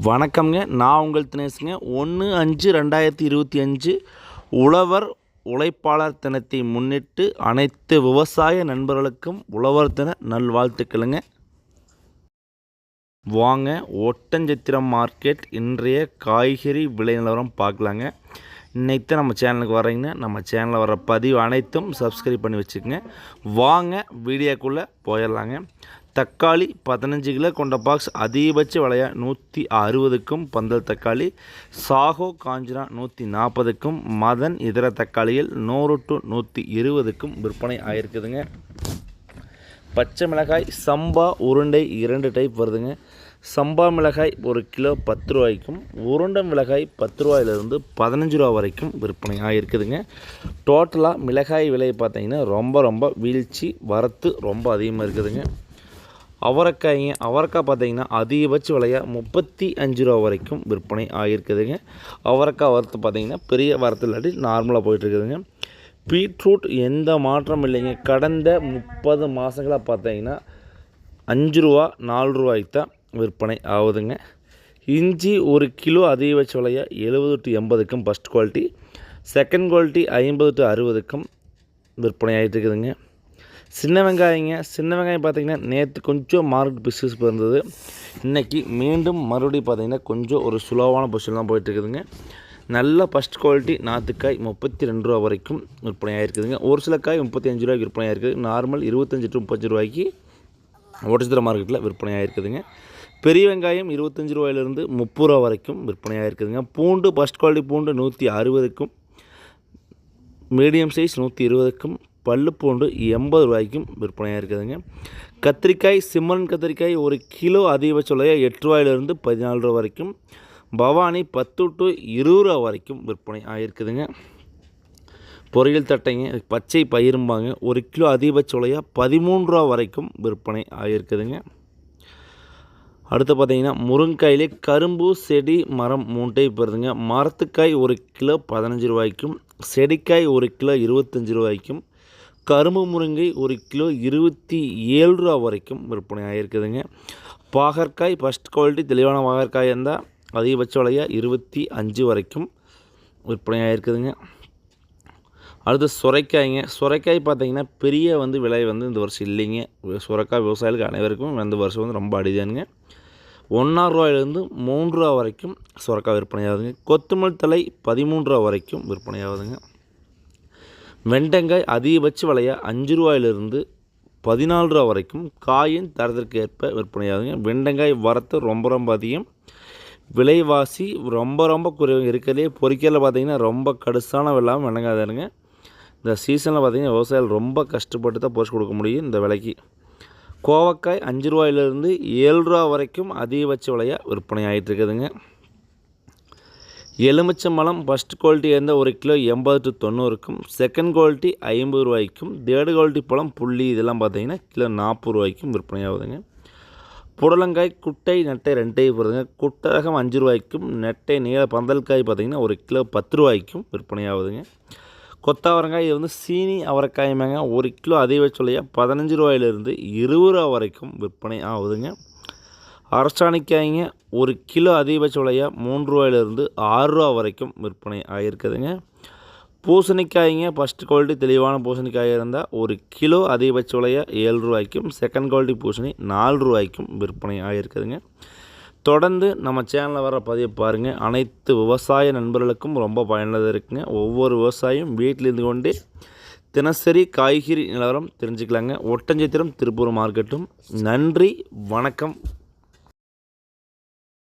வணக்கம்ங்க. நான் உங்கள் தினேஷுங்க. 1/5/2025 உழவர் உழைப்பாளர் தினத்தை முன்னிட்டு அனைத்து விவசாய நண்பர்களுக்கும் உழவர் தின நல்வாழ்த்துக்களுங்க. வாங்க ஒட்டஞ்சத்திரம் மார்க்கெட் இன்றைய காய்கறி விலை நிலவரம் பார்க்கலாங்க. இன்றைக்கி தான் நம்ம சேனலுக்கு வரீங்கன்னா நம்ம சேனலில் வர பதிவு அனைத்தும் சப்ஸ்கிரைப் பண்ணி வச்சுக்கோங்க. வாங்க வீடியோக்குள்ளே போயிடலாங்க. தக்காளி 15 கிலோ கொண்ட பாக்ஸ் அதிகபட்ச விலையாக 160க்கும், பந்தல் தக்காளி சாகோ காஞ்சனா 140க்கும், மதன் இதர தக்காளிகள் 100 to 120க்கும் விற்பனை ஆகிருக்குதுங்க. பச்சை மிளகாய் சம்பா உருண்டை 2 டைப் வருதுங்க. சம்பா மிளகாய் 1 கிலோ 10 ரூபாய்க்கும், உருண்டை மிளகாய் 10 ரூபாயிலிருந்து 15 ரூபா வரைக்கும் விற்பனை ஆகிருக்குதுங்க. டோட்டலாக மிளகாய் விலை பார்த்திங்கன்னா ரொம்ப வீழ்ச்சி, வரத்து ரொம்ப அதிகமாக இருக்குதுங்க. அவரைக்காய் பார்த்திங்கன்னா அதிகபட்ச விலையாக 35 ரூபா வரைக்கும் விற்பனை ஆகியிருக்குதுங்க. அவரைக்காய் வரத்து பார்த்திங்கன்னா பெரிய வரத்து இல்லாட்டி நார்மலாக போயிட்டுருக்குதுங்க. பீட்ரூட் எந்த மாற்றம் இல்லைங்க. கடந்த 30 மாதங்களாக பார்த்திங்கன்னா 5 ரூபா 4 ரூபாய்க்கு தான் விற்பனை ஆகுதுங்க. இஞ்சி 1 கிலோ அதிகபட்ச விலையாக 70 to 80க்கும் first quality, second quality 50 to 60க்கும் விற்பனை ஆகிட்டு இருக்குதுங்க. சின்ன வெங்காயம் பார்த்திங்கன்னா நேற்று கொஞ்சம் மார்க்கெட் பிஸ்னஸ் இருந்தது. இன்றைக்கி மீண்டும் மறுபடியும் பார்த்திங்கன்னா கொஞ்சம் ஒரு சுலோவான பொசிஷன் தான் போயிட்டுருக்குதுங்க. நல்ல ஃபஸ்ட் குவாலிட்டி நாற்றுக்காய் 32 ரூபா வரைக்கும் விற்பனை ஆகிருக்குதுங்க. ஒரு சில காய் 35 ரூபாய்க்கு விற்பனை ஆகிருக்குது. நார்மல் 25 to 30 ரூபாய்க்கு ஒட்டச்சத்திர மார்க்கெட்டில் விற்பனை ஆகிருக்குதுங்க. பெரிய வெங்காயம் 25 ரூபாயிலிருந்து 30 ரூபா வரைக்கும் விற்பனை ஆகிருக்குதுங்க. பூண்டு ஃபஸ்ட் குவாலிட்டி பூண்டு 160க்கும், மீடியம் சைஸ் 120க்கும், பல்லு பூண்டு 80 ரூபாய்க்கும் விற்பனையாக இருக்குதுங்க. கத்திரிக்காய் சிம்மரன் கத்திரிக்காய் 1 கிலோ அதிகபட்ச விலையாக 8 ரூபாயிலிருந்து 14 ரூபா வரைக்கும், பவானி 10 to 20 ரூபா வரைக்கும் விற்பனை ஆகிருக்குதுங்க. பொரியல் தட்டைங்க பச்சை பயிரும்பாங்க 1 கிலோ அதிகபட்ச விலையாக 13 ரூபா வரைக்கும் விற்பனை ஆகிருக்குதுங்க. அடுத்து பார்த்திங்கன்னா முருங்கைக்காயிலே கரும்பு செடி மரம் 3 டைப் வருதுங்க. மரத்துக்காய் 1 கிலோ 15 ரூபாய்க்கும், செடிக்காய் 1 கிலோ 25 ரூபாய்க்கும், கரும்பு முருங்கை 1 கிலோ 27 ரூபா வரைக்கும் விற்பனை ஆகிருக்குதுங்க. பாகற்காய் ஃபஸ்ட் குவாலிட்டி தெளிவான பாகற்காய் இருந்தால் அதிகபட்ச விலையாக 25 வரைக்கும் விற்பனை ஆகிருக்குதுங்க. அடுத்து சுரைக்காய் பார்த்திங்கன்னா பெரிய விலை இந்த வருஷம் இல்லைங்க. சுரைக்காய் விவசாயிகளுக்கு அனைவருக்கும் இந்த வருஷம் ரொம்ப அடிதானுங்க. 1 ரூபாயிலிருந்து 3 ரூபா வரைக்கும் சுரைக்காய் விற்பனை ஆகுதுங்க. கொத்தமல்லி தழை 13 ரூபா வரைக்கும் விற்பனை ஆகுதுங்க. வெண்டைக்காய் அதிகபட்ச விலையாக 5 ரூபாயிலிருந்து 14 ரூபா வரைக்கும் காயின் தரத்திற்கு ஏற்ப விற்பனை ஆகுதுங்க. வெண்டைக்காய் வரத்து ரொம்ப அதிகம், விலைவாசி ரொம்ப குறைவு இருக்கிறதே. பொறிக்கையில் பார்த்திங்கன்னா ரொம்ப கடுசான வெள்ளாமல் வெண்டைக்காய் தானுங்க. இந்த சீசனில் பார்த்திங்கன்னா விவசாயிகள் ரொம்ப கஷ்டப்பட்டு தான் பொறிச்சு கொடுக்க முடியும் இந்த விலைக்கு. கோவக்காய் 5 ரூபாயிலிருந்து 7 ரூபா வரைக்கும் அதிகபட்ச விலையாக விற்பனை ஆகிட்டு இருக்குதுங்க. எலுமிச்சம்பழம் ஃபஸ்ட் குவாலிட்டி இருந்தால் 1 கிலோ 80 to 90க்கும், செகண்ட் குவாலிட்டி 50 ரூபாய்க்கும், தேர்டு குவாலிட்டி பழம் புள்ளி இதெல்லாம் பார்த்திங்கன்னா கிலோ 40 ரூபாய்க்கும் விற்பனை ஆகுதுங்க. புடலங்காய் குட்டை நெட்டை 2 டைப் வருதுங்க. குட்டை ரகம் 5 ரூபாய்க்கும், நெட்டை நீள பந்தல்காய் பார்த்திங்கன்னா 1 கிலோ 10 ரூபாய்க்கும் விற்பனை ஆகுதுங்க. கொத்தாவரங்காய் சீனி அவரைக்காயமாங்க 1 கிலோ அதிகபட்ச விலையாக 15 ரூபாயிலிருந்து 20 ரூபா வரைக்கும் விற்பனை ஆகுதுங்க. அரசாணிக்காய்ங்க 1 கிலோ அதிகபட்ச விலையாக 3 ரூபாயிலிருந்து 6 ரூபா வரைக்கும் விற்பனை ஆகிருக்குதுங்க. பூசணிக்காய்ங்க ஃபஸ்ட் குவாலிட்டி தெளிவான பூசணிக்காய் இருந்தால் 1 கிலோ அதிகபட்ச விலையாக 7 ரூபாய்க்கும், செகண்ட் குவாலிட்டி பூசணி 4 ரூபாய்க்கும் விற்பனை ஆகிருக்குதுங்க. தொடர்ந்து நம்ம சேனலில் வர பதிவை பாருங்கள். அனைத்து விவசாய நண்பர்களுக்கும் ரொம்ப பயனுள்ளதாக இருக்குங்க. ஒவ்வொரு விவசாயியும் வீட்டில் இருந்து கொண்டே தினசரி காய்கறி நிலவரம் தெரிஞ்சுக்கலாங்க. ஒட்டஞ்சத்திரம் திருப்பூர் மார்க்கெட்டும். நன்றி, வணக்கம்.